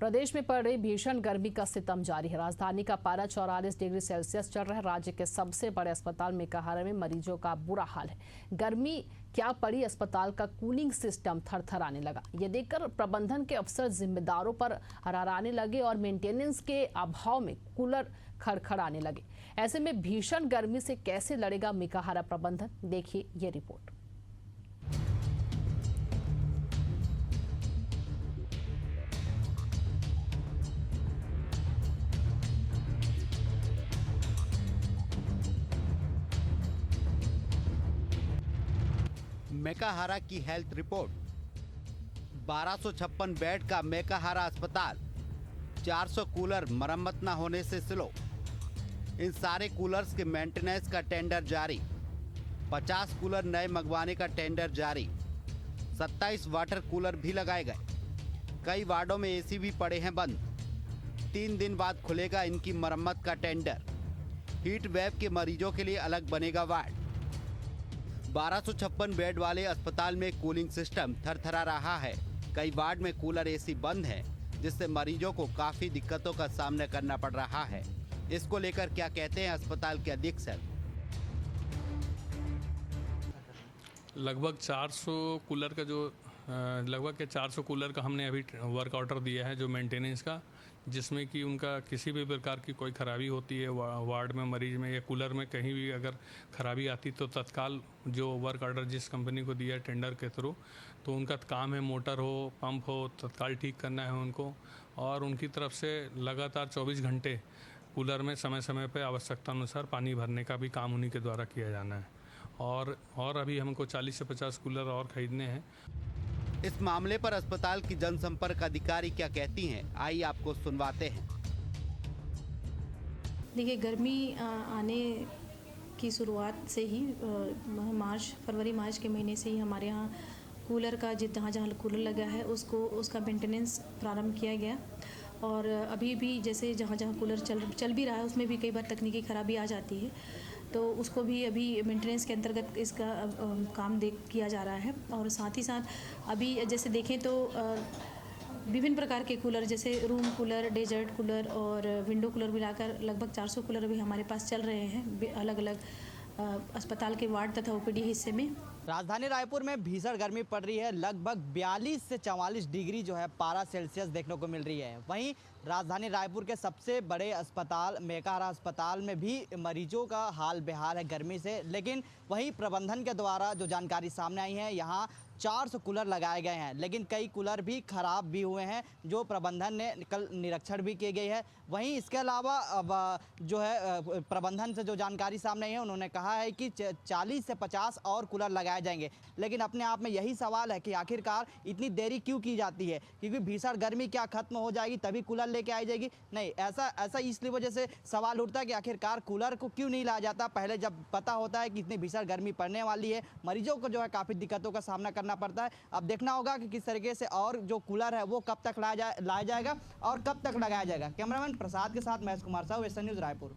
प्रदेश में पड़ रही भीषण गर्मी का सितम जारी है। राजधानी का पारा 44 डिग्री सेल्सियस चल रहा है। राज्य के सबसे बड़े अस्पताल मेकाहारा में मरीजों का बुरा हाल है। गर्मी क्या पड़ी, अस्पताल का कूलिंग सिस्टम थरथराने लगा। ये देखकर प्रबंधन के अफसर जिम्मेदारों पर हराने लगे और मेंटेनेंस के अभाव में कूलर खड़खड़ाने लगे। ऐसे में भीषण गर्मी से कैसे लड़ेगा मेकाहारा प्रबंधन, देखिए ये रिपोर्ट। मेकाहारा की हेल्थ रिपोर्ट। 1256 बेड का मेकाहारा अस्पताल, 400 कूलर मरम्मत न होने से स्लो। इन सारे कूलर्स के मेंटेनेंस का टेंडर जारी। 50 कूलर नए मंगवाने का टेंडर जारी। 27 वाटर कूलर भी लगाए गए। कई वार्डों में एसी भी पड़े हैं बंद। 3 दिन बाद खुलेगा इनकी मरम्मत का टेंडर। हीट वेव के मरीजों के लिए अलग बनेगा वार्ड। 1256 बेड वाले अस्पताल में कूलिंग सिस्टम थरथरा रहा है। कई वार्ड में कूलर एसी बंद है, जिससे मरीजों को काफी दिक्कतों का सामना करना पड़ रहा है। इसको लेकर क्या कहते हैं अस्पताल के अधीक्षक? लगभग 400 कूलर का लगभग 400 कूलर का हमने अभी वर्क ऑर्डर दिया है, जो मेंटेनेंस का, जिसमें कि उनका किसी भी प्रकार की कोई खराबी होती है वार्ड में, मरीज में या कूलर में कहीं भी अगर खराबी आती तो तत्काल जो वर्क ऑर्डर जिस कंपनी को दिया है टेंडर के थ्रू, तो उनका काम है मोटर हो, पंप हो, तत्काल ठीक करना है उनको। और उनकी तरफ से लगातार 24 घंटे कूलर में समय समय पर आवश्यकता अनुसार पानी भरने का भी काम उन्हीं के द्वारा किया जाना है। और अभी हमको 40 से 50 कूलर और ख़रीदने हैं। इस मामले पर अस्पताल की जनसंपर्क अधिकारी क्या कहती हैं, आइए आपको सुनवाते हैं। देखिए, गर्मी आने की शुरुआत से ही फरवरी मार्च के महीने से ही हमारे यहाँ कूलर का जहाँ जहाँ कूलर लगा है उसका मेंटेनेंस प्रारंभ किया गया। और अभी भी जैसे जहाँ जहाँ कूलर चल भी रहा है, उसमें भी कई बार तकनीकी खराबी आ जाती है, तो उसको भी अभी मेंटेनेंस के अंतर्गत इसका काम किया जा रहा है। और साथ ही साथ अभी जैसे देखें तो विभिन्न प्रकार के कूलर, जैसे रूम कूलर, डेजर्ट कूलर और विंडो कूलर मिलाकर लगभग 400 कूलर अभी हमारे पास चल रहे हैं अलग अलग अस्पताल के वार्ड तथा ओपीडी हिस्से में। राजधानी रायपुर में भीषण गर्मी पड़ रही है। लगभग 42 से 44 डिग्री जो है पारा सेल्सियस देखने को मिल रही है। वहीं राजधानी रायपुर के सबसे बड़े अस्पताल मेकाहारा अस्पताल में भी मरीजों का हाल बेहाल है गर्मी से। लेकिन वहीं प्रबंधन के द्वारा जो जानकारी सामने आई है, यहाँ 400 कूलर लगाए गए हैं, लेकिन कई कूलर भी खराब भी हुए हैं, जो प्रबंधन ने कल निरीक्षण भी की गई है। वहीं इसके अलावा अब जो है प्रबंधन से जो जानकारी सामने आई है, उन्होंने कहा है कि 40 से 50 और कूलर लगाए जाएंगे। लेकिन अपने आप में यही सवाल है कि आखिरकार इतनी देरी क्यों की जाती है? क्योंकि भीषण गर्मी क्या खत्म हो जाएगी तभी कूलर लेके आई जाएगी? नहीं, ऐसा इसलिए वजह से सवाल उठता है कि आखिरकार कूलर को क्यों नहीं लाया जाता पहले, जब पता होता है कि इतनी भीषण गर्मी पड़ने वाली है, मरीजों को जो है काफ़ी दिक्कतों का सामना करना पड़ता है। अब देखना होगा कि किस तरीके से और जो कूलर है वो कब तक लाया जाएगा और कब तक लगाया जाएगा। कैमरामैन प्रसाद के साथ महेश कुमार साहू, वेस्टर्न न्यूज़ रायपुर।